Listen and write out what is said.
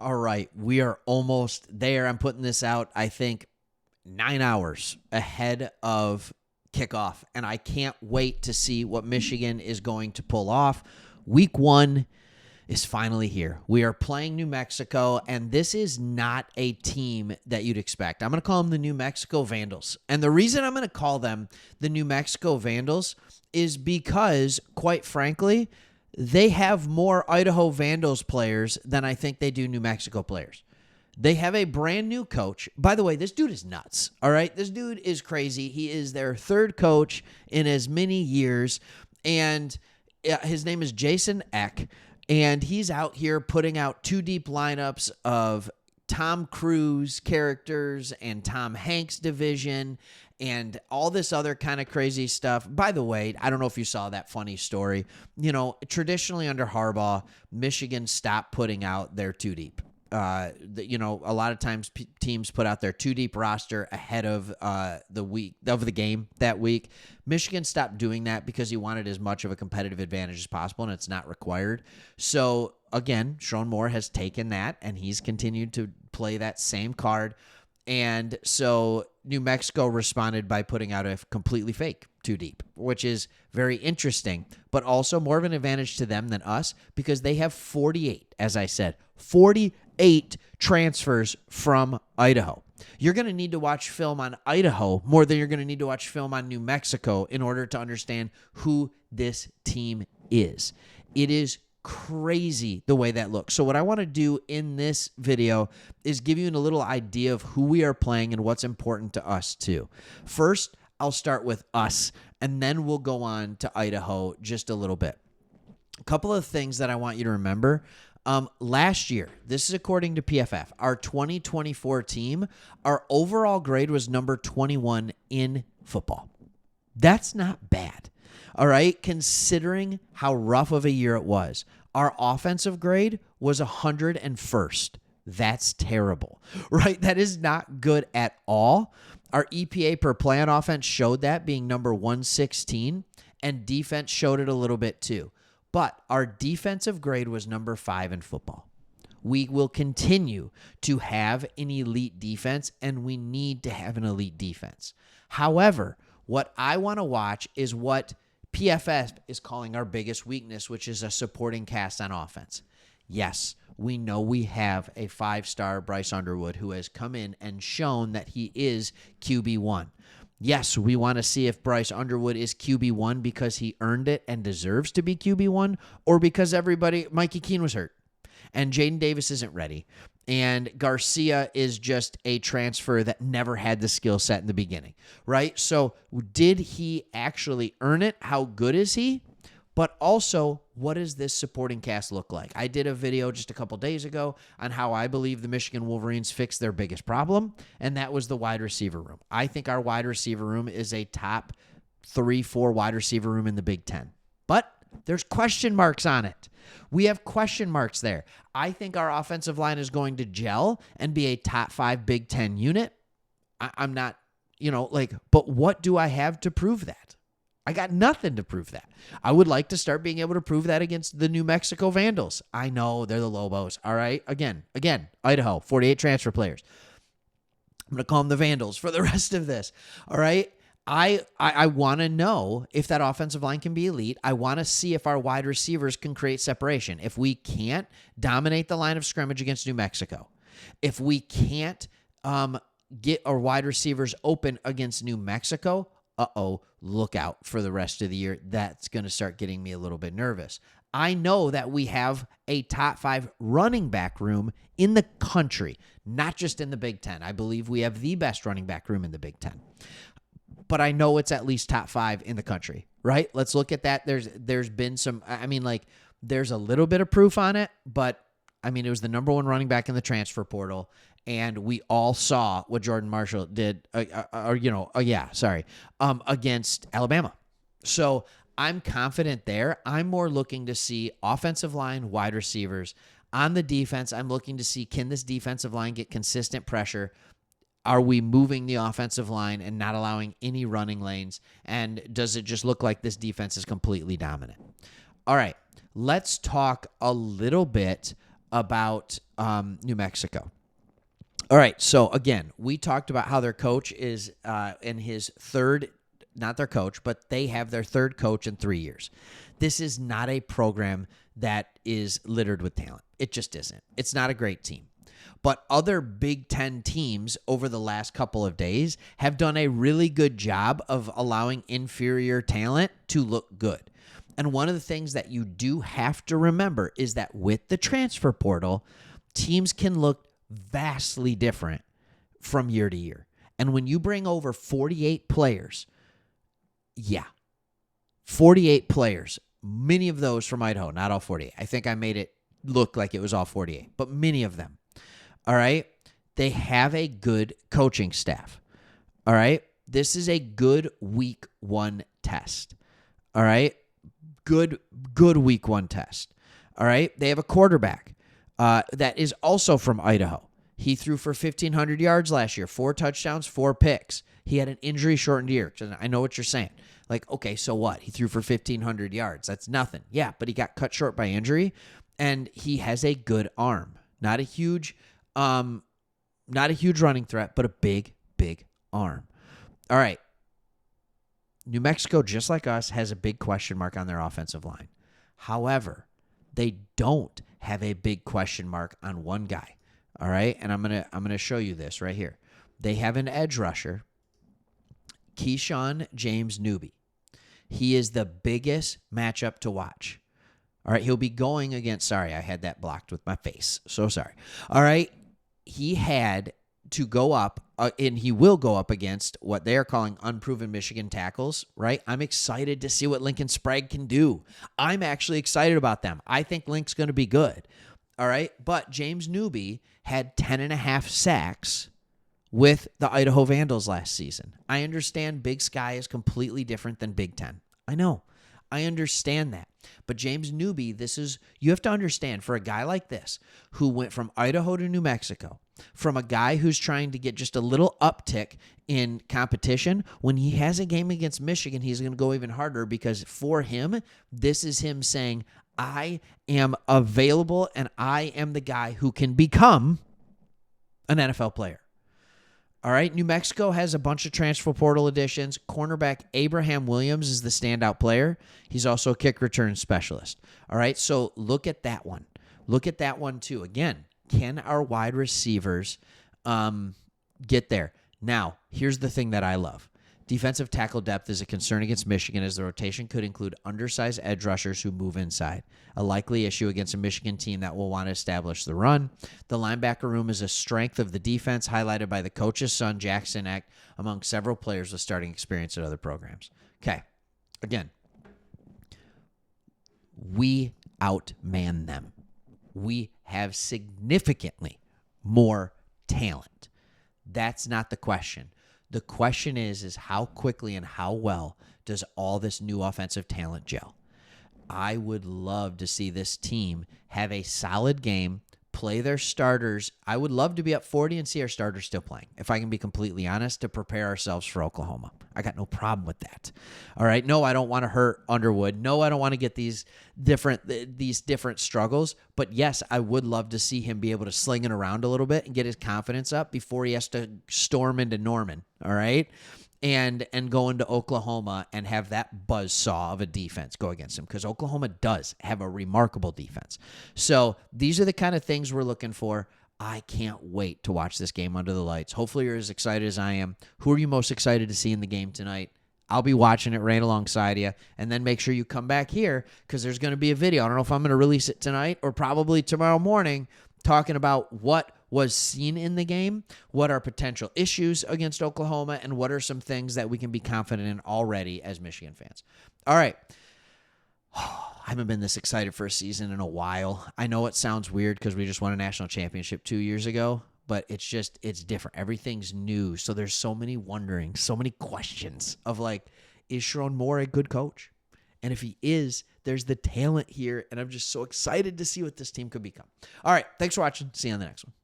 All right, we are almost there. I'm putting this out, I think, 9 hours ahead of kickoff, and I can't wait to see what Michigan is going to pull off. Week 1 is finally here. We are playing New Mexico, and this is not a team that you'd expect. I'm going to call them the New Mexico Vandals. And the reason I'm going to call them the New Mexico Vandals is because, quite frankly, they have more Idaho Vandals players than I think they do New Mexico players. They have a brand new coach. By the way, this dude is nuts, all right? This dude is crazy. He is their third coach in as many years, and his name is Jason Eck. And he's out here putting out 2 deep lineups of Tom Cruise characters and Tom Hanks division and all this other kind of crazy stuff. By the way, I don't know if you saw that funny story. You know, traditionally under Harbaugh, Michigan stopped putting out their 2 deep. A lot of times teams put out their 2 deep roster ahead of the game that week. Michigan stopped doing that because he wanted as much of a competitive advantage as possible, and it's not required. So again, Sean Moore has taken that, and he's continued to play that same card. And so New Mexico responded by putting out a completely fake 2 deep, which is very interesting, but also more of an advantage to them than us because they have 48, as I said, 48 transfers from Idaho. You're going to need to watch film on Idaho more than you're going to need to watch film on New Mexico in order to understand who this team is. It is crazy the way that looks. So what I want to do in this video is give you a little idea of who we are playing and what's important to us too. First, I'll start with us, and then we'll go on to Idaho just a little bit. A couple of things that I want you to remember. Last year, this is according to PFF, our 2024 team, our overall grade was number 21 in football. That's not bad. All right, considering how rough of a year it was. Our offensive grade was 101st. That's terrible, right? That is not good at all. Our EPA per play on offense showed that being number 116, and defense showed it a little bit too. But our defensive grade was number 5 in football. We will continue to have an elite defense, and we need to have an elite defense. However, what I want to watch is what PFF is calling our biggest weakness, which is a supporting cast on offense. Yes, we know we have a 5-star Bryce Underwood who has come in and shown that he is QB1. Yes, we want to see if Bryce Underwood is QB1 because he earned it and deserves to be QB1 or because Mikey Keene was hurt and Jaden Davis isn't ready. And Garcia is just a transfer that never had the skill set in the beginning, right? So did he actually earn it? How good is he? But also, what does this supporting cast look like? I did a video just a couple days ago on how I believe the Michigan Wolverines fixed their biggest problem, and that was the wide receiver room. I think our wide receiver room is a top 3-4 wide receiver room in the Big Ten. But there's question marks on it. We have question marks there. I think our offensive line is going to gel and be a top 5 Big Ten unit. I'm not, but what do I have to prove that? I got nothing to prove that. I would like to start being able to prove that against the New Mexico Vandals. I know they're the Lobos. All right. Again, Idaho, 48 transfer players. I'm going to call them the Vandals for the rest of this. All right. I want to know if that offensive line can be elite. I want to see if our wide receivers can create separation. If we can't dominate the line of scrimmage against New Mexico, if we can't get our wide receivers open against New Mexico, look out for the rest of the year. That's going to start getting me a little bit nervous. I know that we have a top 5 running back room in the country, not just in the Big Ten. I believe we have the best running back room in the Big Ten. But I know it's at least top 5 in the country, right? Let's look at that. There's been some, there's a little bit of proof on it, but it was the number 1 running back in the transfer portal. And we all saw what Jordan Marshall did, against Alabama. So I'm confident there. I'm more looking to see offensive line, wide receivers. On the defense, I'm looking to see, can this defensive line get consistent pressure? Are we moving the offensive line and not allowing any running lanes? And does it just look like this defense is completely dominant? All right, let's talk a little bit about New Mexico. All right, so again, we talked about how their coach is in his third, not their coach, but they have their third coach in 3 years. This is not a program that is littered with talent. It just isn't. It's not a great team. But other Big Ten teams over the last couple of days have done a really good job of allowing inferior talent to look good. And one of the things that you do have to remember is that with the transfer portal, teams can look vastly different from year to year. And when you bring over 48 players, 48 players, many of those from Idaho, not all 48. I think I made it look like it was all 48, but many of them. All right? They have a good coaching staff. All right? This is a good week one test. All right? Good week one test. All right? They have a quarterback that is also from Idaho. He threw for 1,500 yards last year, 4 touchdowns, 4 picks. He had an injury-shortened year. I know what you're saying. Like, okay, so what? He threw for 1,500 yards. That's nothing. Yeah, but he got cut short by injury, and he has a good arm. Not a huge running threat, but a big arm. All right. New Mexico, just like us, has a big question mark on their offensive line. However, they don't have a big question mark on one guy. All right? And I'm gonna show you this right here. They have an edge rusher, Keyshawn James Newby. He is the biggest matchup to watch. All right, he'll be going against, sorry, I had that blocked with my face. So sorry. All right, he had to go up, and he will go up against what they're calling unproven Michigan tackles, right? I'm excited to see what Lincoln Sprague can do. I'm actually excited about them. I think Link's going to be good. All right, but James Newby had 10.5 sacks with the Idaho Vandals last season. I understand Big Sky is completely different than Big Ten. I know. I understand that. But James Newby, you have to understand, for a guy like this who went from Idaho to New Mexico, from a guy who's trying to get just a little uptick in competition, when he has a game against Michigan, he's going to go even harder, because for him, this is him saying, I am available and I am the guy who can become an NFL player. All right, New Mexico has a bunch of transfer portal additions. Cornerback Abraham Williams is the standout player. He's also a kick return specialist. All right, so look at that one. Look at that one too. Again, can our wide receivers get there? Now, here's the thing that I love. Defensive tackle depth is a concern against Michigan, as the rotation could include undersized edge rushers who move inside, a likely issue against a Michigan team that will want to establish the run. The linebacker room is a strength of the defense, highlighted by the coach's son, Jackson Eck, among several players with starting experience at other programs. Okay, again, we outman them. We have significantly more talent. That's not the question. The question is how quickly and how well does all this new offensive talent gel? I would love to see this team have a solid game, play their starters. I would love to be up 40 and see our starters still playing, if I can be completely honest, to prepare ourselves for Oklahoma. I got no problem with that. All right. No, I don't want to hurt Underwood. No, I don't want to get these different struggles. But yes, I would love to see him be able to sling it around a little bit and get his confidence up before he has to storm into Norman. All right. And go into Oklahoma and have that buzzsaw of a defense go against him, because Oklahoma does have a remarkable defense. So these are the kind of things we're looking for. I can't wait to watch this game under the lights. Hopefully you're as excited as I am. Who are you most excited to see in the game tonight? I'll be watching it right alongside you. And then make sure you come back here, because there's going to be a video. I don't know if I'm going to release it tonight or probably tomorrow morning, talking about what was seen in the game, what are potential issues against Oklahoma, and what are some things that we can be confident in already as Michigan fans. All right. I haven't been this excited for a season in a while. I know it sounds weird because we just won a national championship 2 years ago, but it's different. Everything's new. So there's so many wonderings, so many questions of like, is Sharon Moore a good coach? And if he is, there's the talent here, and I'm just so excited to see what this team could become. All right, thanks for watching. See you on the next one.